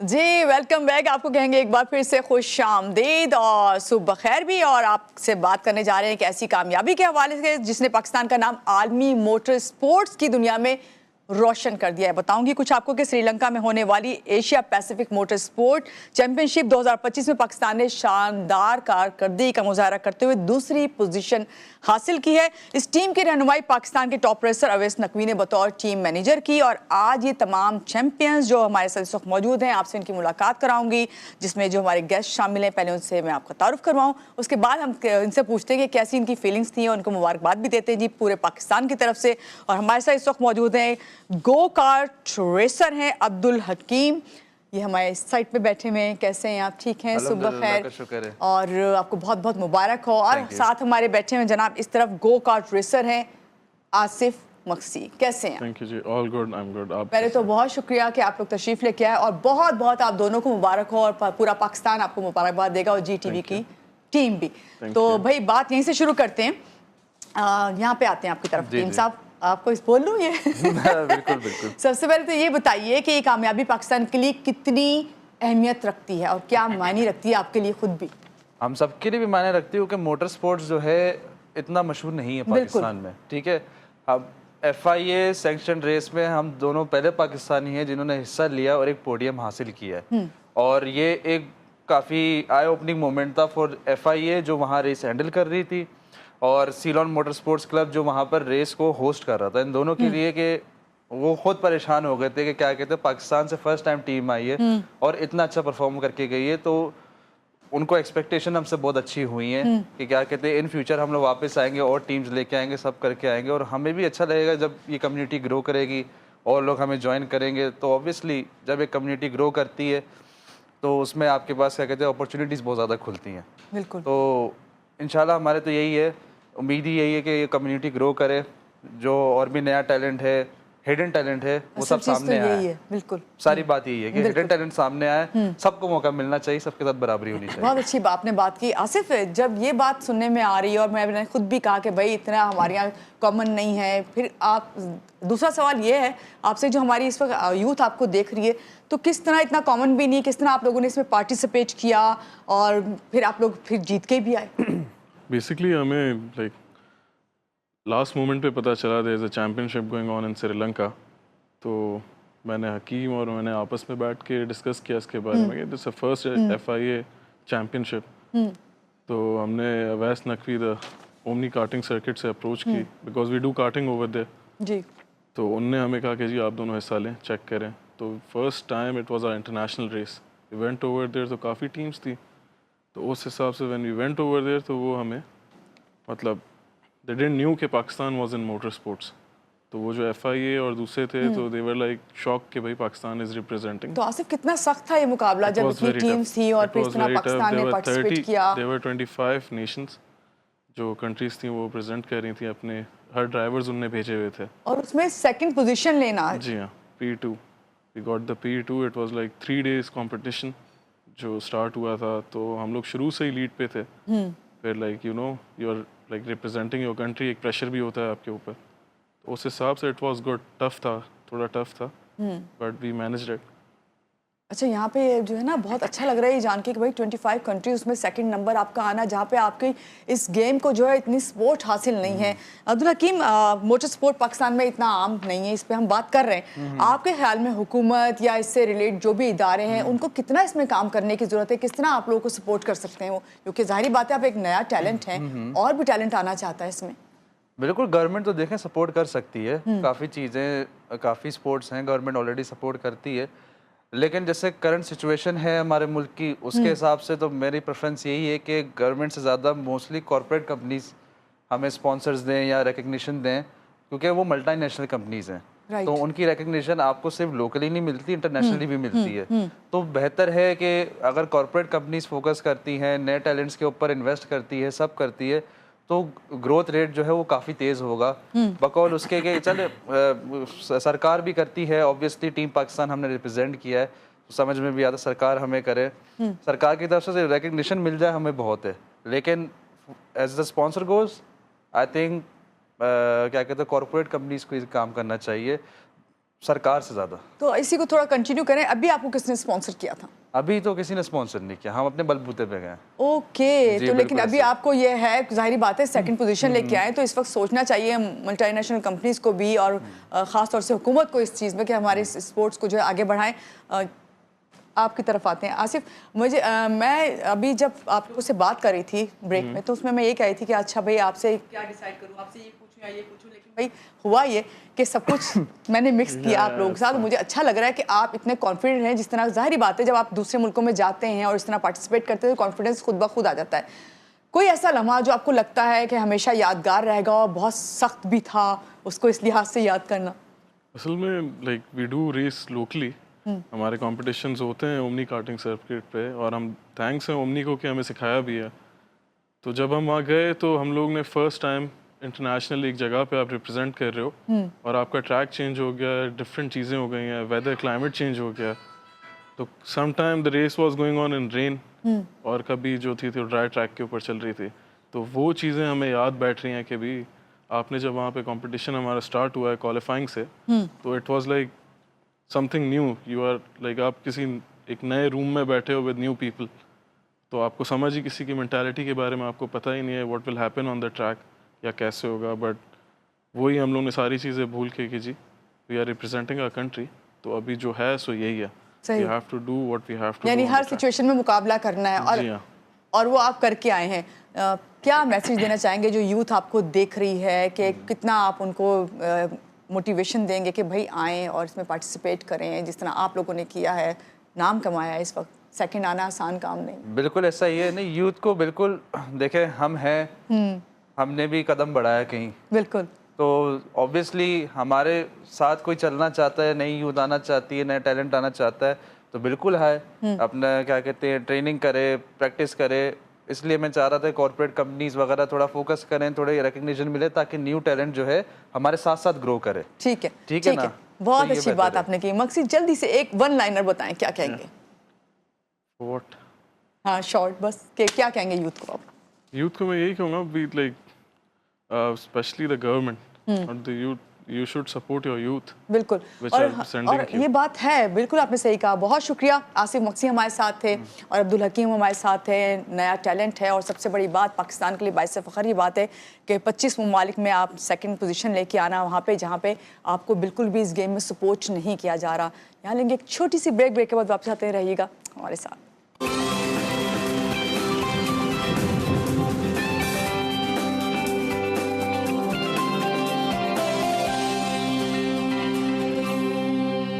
जी welcome back. आपको कहेंगे एक बार फिर से खुश आमदीद और सुबह खैर भी। और आपसे बात करने जा रहे हैं एक ऐसी कामयाबी के हवाले से जिसने पाकिस्तान का नाम आलमी मोटर स्पोर्ट्स की दुनिया में रोशन कर दिया है। बताऊंगी कुछ आपको कि श्रीलंका में होने वाली Asia Pacific motor sport championship 2025 में पाकिस्तान ने शानदार कारकर्दगी का मुजाहरा करते हुए दूसरी पोजीशन हासिल की है। इस टीम की रहनुमाई पाकिस्तान के टॉप रेसर अवैस नकवी ने बतौर टीम मैनेजर की। और आज ये तमाम चैंपियंस जो हमारे साथ इस वक्त मौजूद हैं, आपसे इनकी मुलाकात कराऊंगी, जिसमें जो हमारे गेस्ट शामिल हैं पहले उनसे मैं आपका तारुफ करवाऊं, उसके बाद हम इनसे पूछते हैं कि कैसी इनकी फीलिंग्स थी और उनको मुबारकबाद भी देते हैं जी पूरे पाकिस्तान की तरफ से। और हमारे साथ इस वक्त मौजूद हैं गो कार्ट रेसर हैं अब्दुल हकीम, ये हमारे इस साइड पे बैठे हुए हैं। कैसे हैं आप? ठीक हैं? सुबह खैर और आपको बहुत बहुत मुबारक हो। और साथ हमारे बैठे हुए जनाब इस तरफ गो कार्ट रेसर हैं आसिफ मक्सी। कैसे हैं? Thank you ji, all good, I am good. आप पहले तो बहुत शुक्रिया कि आप लोग तशरीफ लेके आए और बहुत बहुत आप दोनों को मुबारक हो और पूरा पाकिस्तान आपको मुबारकबाद देगा और GTV की टीम भी। तो भाई बात यहीं से शुरू करते हैं, यहाँ पे आते हैं आपकी तरफ। टीम साहब आपको इस बोल लूँ ये बिल्कुल बिल्कुल। सबसे पहले तो ये बताइए कि ये कामयाबी पाकिस्तान के लिए कितनी अहमियत रखती है और क्या मायने रखती है आपके लिए खुद भी? हम सबके लिए भी मायने रखती है क्योंकि मोटर स्पोर्ट्स जो है इतना मशहूर नहीं है पाकिस्तान में। ठीक है, अब FIA सैंक्शन रेस में हम दोनों पहले पाकिस्तानी हैं जिन्होंने हिस्सा लिया और एक पोडियम हासिल किया है। और ये एक काफ़ी आई ओपनिंग मोमेंट था फॉर FIA जो वहाँ रेस हैंडल कर रही थी और सीलॉन मोटर स्पोर्ट्स क्लब जो वहाँ पर रेस को होस्ट कर रहा था। इन दोनों के लिए कि वो खुद परेशान हो गए थे कि क्या कहते हैं पाकिस्तान से फर्स्ट टाइम टीम आई है और इतना अच्छा परफॉर्म करके गई है, तो उनको एक्सपेक्टेशन हमसे बहुत अच्छी हुई है कि क्या कहते हैं इन फ्यूचर हम लोग वापस आएंगे और टीम्स लेके आएंगे, सब करके आएंगे। और हमें भी अच्छा लगेगा जब ये कम्युनिटी ग्रो करेगी और लोग हमें ज्वाइन करेंगे। तो ऑब्वियसली जब एक कम्युनिटी ग्रो करती है तो उसमें आपके पास क्या कहते हैं अपॉर्चुनिटीज़ बहुत ज़्यादा खुलती हैं। बिल्कुल। तो इंशाल्लाह हमारे तो यही है, उम्मीद ही यही है कि ये कम्युनिटी ग्रो करे, जो और भी नया टैलेंट है, हिडन टैलेंट है, वो सब सामने आए। बिल्कुल सारी बात यही है कि हिडन टैलेंट सामने आए, सबको मौका मिलना चाहिए, सबके साथ बराबरी होनी चाहिए। बहुत अच्छी बात आपने बात की आसिफ। जब ये बात सुनने में आ रही है और मैंने खुद भी कहा कि भाई इतना हमारे यहाँ कॉमन नहीं है, फिर आप दूसरा सवाल ये है आपसे, जो हमारी इस वक्त यूथ आपको देख रही है, तो किस तरह इतना कॉमन भी नहीं, किस तरह आप लोगों ने इसमें पार्टिसिपेट किया और फिर आप लोग फिर जीत के भी आए? बेसिकली हमें लाइक लास्ट मोमेंट पे पता चला there is a championship going on in Sri Lanka. तो मैंने हकीम और मैंने आपस में बैठ के डिस्कस किया इसके बारे में, this is first FIA championship. तो हमने Awais Naqvi the Omni karting circuit से अप्रोच की because we do karting over there जी। तो उनने हमें कहा कि जी आप दोनों हिस्सा लें, चेक करें। तो first time it was a international race, we went over there, तो काफ़ी टीम्स थी। तो उस हिसाब से when we went over there तो वो हमें मतलब दे डिडंट न्यू कि Pakistan was in motor sports. तो वो जो FIA और दूसरे थे तो दे वर लाइक शॉक कि भाई पाकिस्तान इज रिप्रेजेंटिंग। तो आसिफ कितना सख्त था ये मुकाबला जब इतनी टीम्स थी और फिर इतना पाकिस्तान ने पार्टिसिपेट किया? देयर वर 25 नेशंस जो कंट्रीज थी वो प्रेजेंट कर रही थी अपने, हर ड्राइवर्स उनने भेजे हुए थे। और उसमें सेकंड पोजीशन लेना। जी हाँ, P2 we got the P2। It was like 3 days competition जो स्टार्ट हुआ था, तो हम लोग शुरू से ही लीड पे थे। फिर like you know you are like representing your country, एक प्रेशर भी होता है आपके ऊपर, तो उस हिसाब से इट वाज गुड। टफ था, थोड़ा टफ था, बट वी मैनेज्ड इट। अच्छा, यहाँ पे जो है ना बहुत अच्छा लग रहा है ये जान के कि भाई 25 कंट्रीज में सेकंड नंबर आपका आना, जहाँ पे आपके इस गेम को जो है इतनी सपोर्ट हासिल नहीं है। अब्दुल हकीम, मोटर स्पोर्ट पाकिस्तान में इतना आम नहीं है, इस पे हम बात कर रहे हैं। आपके ख्याल में हुकूमत या इससे रिलेट जो भी इदारे हैं उनको कितना इसमें काम करने की जरूरत है? किस तरह आप लोगों को सपोर्ट कर सकते हैं वो, क्योंकि जाहिर बात है आप एक नया टैलेंट है और भी टैलेंट आना चाहता है इसमें। बिल्कुल, गवर्नमेंट तो देखें सपोर्ट कर सकती है, काफ़ी चीज़ें, काफ़ी स्पोर्ट्स हैं गवर्नमेंट ऑलरेडी सपोर्ट करती है। लेकिन जैसे करंट सिचुएशन है हमारे मुल्क की, उसके हिसाब से तो मेरी प्रेफरेंस यही है कि गवर्नमेंट से ज़्यादा मोस्टली कॉर्पोरेट कंपनीज हमें स्पॉन्सर्स दें या रिकग्निशन दें, क्योंकि वो मल्टीनेशनल कंपनीज हैं। तो उनकी रिकग्निशन आपको सिर्फ लोकली नहीं मिलती, इंटरनेशनली भी मिलती है। तो बेहतर है कि अगर कॉर्पोरेट कंपनीज फोकस करती हैं, नए टैलेंट्स के ऊपर इन्वेस्ट करती है, सब करती है, तो ग्रोथ रेट जो है वो काफ़ी तेज़ होगा। बकौल उसके कि चले सरकार भी करती है, ऑब्वियसली टीम पाकिस्तान हमने रिप्रेजेंट किया है, तो समझ में भी आता सरकार हमें करे, सरकार की तरफ से रिकग्निशन मिल जाए हमें बहुत है। लेकिन as the sponsor goes I think क्या कहते हैं कॉर्पोरेट कंपनीज को काम करना चाहिए। सरकार से ज़्यादा। तो इसी को थोड़ा कंटिन्यू करें, अभी आपको किसने स्पॉन्सर किया था? अभी तो किसी ने स्पॉन्सर नहीं किया, हम अपने बलबूते पे गए। ओके, जी, तो लेकिन बिल्कुल अभी ऐसा। आपको ये है, जाहिर बात है सेकंड पोजीशन लेके आए, तो इस वक्त सोचना चाहिए मल्टीनेशनल कंपनीज को भी और ख़ास तौर से हुकूमत को इस चीज़ में कि हमारे स्पोर्ट्स को जो है आगे बढ़ाएं। आपकी तरफ आते हैं आसिफ, मुझे मैं अभी जब आपको से बात कर रही थी ब्रेक में, तो उसमें मैं ये कह रही थी कि अच्छा भाई आपसे क्या डिसाइड करूँ, आपसे ये पूछूं या ये पूछूं, लेकिन भाई हुआ ये कि सब कुछ मैंने मिक्स किया आप लोगों के साथ। मुझे अच्छा लग रहा है कि आप इतने कॉन्फिडेंट हैं, जिस तरह जाहिर बात है जब आप दूसरे मुल्कों में जाते हैं और इस तरह पार्टिसिपेट करते हैं तो कॉन्फिडेंस खुद ब खुद आ जाता है। कोई ऐसा लम्हा जो आपको लगता है कि हमेशा यादगार रहेगा और बहुत सख्त भी था, उसको इस लिहाज से याद करना? असल में like we do race locally, हमारे कॉम्पिटिशन्स होते हैं ओमनी कार्टिंग सर्किट पे, और हम थैंक्स हैं ओमनी को कि हमें सिखाया भी है। तो जब हम वहाँ गए तो हम लोग ने फर्स्ट टाइम इंटरनेशनल एक जगह पे आप रिप्रेजेंट कर रहे हो और आपका ट्रैक चेंज हो गया, डिफरेंट चीज़ें हो गई हैं, वेदर क्लाइमेट चेंज हो गया। तो some time the race was going on in rain, और कभी जो थी ड्राई ट्रैक के ऊपर चल रही थी। तो वो चीज़ें हमें याद बैठ रही हैं कि भी आपने जब वहाँ पे कंपटीशन हमारा स्टार्ट हुआ है क्वालिफाइंग से, तो it was like something new. You are like आप किसी एक नए रूम में बैठे हो विद न्यू पीपल, तो आपको समझ ही किसी की मेंटालिटी के बारे में आपको पता ही नहीं है what will happen on the track या कैसे होगा। बट वही हम लोग ने सारी चीज़ें भूल के कि जी we are representing our country, तो अभी जो है सो यही है, we have to do what we have to, यानी हर सिचुएशन में मुकाबला करना है, जी हाँ। और वो आप करके आए हैं। क्या मैसेज देना चाहेंगे जो यूथ आपको देख रही है, कि कितना आप उनको मोटिवेशन देंगे कि भाई आएँ और इसमें पार्टिसिपेट करें, जिस तरह आप लोगों ने किया है, नाम कमाया है, इस वक्त सेकंड आना आसान काम नहीं। बिल्कुल ऐसा ही है, नहीं यूथ को बिल्कुल देखें, हम हैं, हमने भी कदम बढ़ाया कहीं, बिल्कुल। तो ऑब्वियसली हमारे साथ कोई चलना चाहता है, नई यूथ आना चाहती है, नया टैलेंट आना चाहता है, तो बिल्कुल है, अपना क्या कहते हैं ट्रेनिंग करे, प्रैक्टिस करे। इसलिए मैं चाह रहा था कॉर्पोरेट कंपनीज वगैरह थोड़ा फोकस करें, थोड़े रिकग्निशन मिले, ताकि न्यू टैलेंट जो है हमारे साथ साथ ग्रो करे। ठीक है, ठीक है ना? बहुत तो ये अच्छी बेहतर बात है। आपने की। मकसद जल्दी से एक वन लाइनर बताएं, क्या कहेंगे? व्हाट? हाँ शॉर्ट बस, कि क्या कहेंगे यूथ को आप? यूथ को मैं यही कहूँगा, we like specially the government और the youth, you should support your youth. बिल्कुल, Which और are sending you. ये बात है, बिल्कुल आपने सही कहा। बहुत शुक्रिया। आसिफ मक्सी हमारे साथ थे और अब्दुल हकीम हमारे साथ थे। नया टैलेंट है, और सबसे बड़ी बात पाकिस्तान के लिए बाइस फ़ख्र की बात है कि 25 ममालिक में आप सेकंड पोजीशन लेके आना, वहाँ पे जहाँ पे आपको बिल्कुल भी इस गेम में सपोर्ट नहीं किया जा रहा। यहाँ लेंगे एक छोटी सी ब्रेक के बाद वापस आते रहिएगा हमारे साथ।